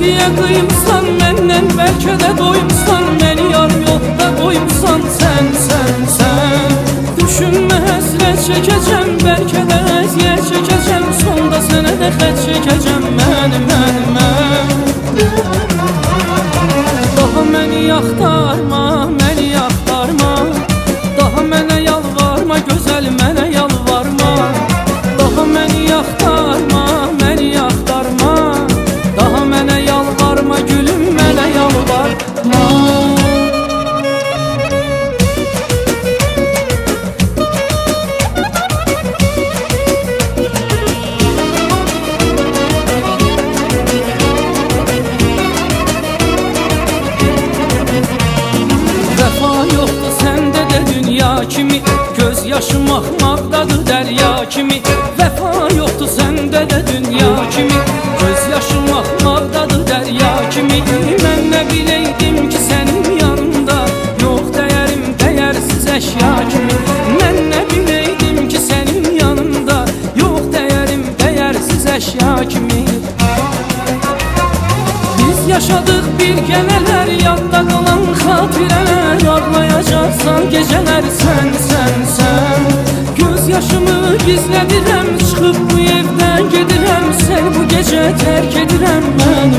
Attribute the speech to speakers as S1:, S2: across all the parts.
S1: Sevgiyə qıymısan məndən, bəlkə də doymsan məni, yarım yolda qoymısan sən. Düşünmə həsrət çəkəcəm, bəlkə də əziyyət çəkəcəm, sonda sənə də xət çəkəcəm mən. Daha məni yaxtarma, məni yaxtarma, daha mənə yalvarma, gözəl mənə yalvarma. Daha məni yaxtarma, məni yaxtarma, daha mənə yalvarma, gülüm mənə yalvarma. Kimi göz yaşım axmaqdadır dərya kimi. Vəfa yoxdur səndə də dünya kimi, göz yaşım axmaqdadır dərya kimi. Mən nə biləydim ki sənin yanında yox dəyərim dəyərsiz əşya kimi. Mən nə biləydim ki sənin yanında yox dəyərim dəyərsiz əşya kimi. Biz yaşadıq bir gəmələr, yadda qalan xatirələr, ağlayacaqsan gecələr sən. Göz yaşımı gizlədirəm, çıxıb bu evdən gedirəm, sən bu gecə tərk edirəm mən.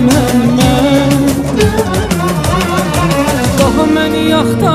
S1: Daha məni yaxtar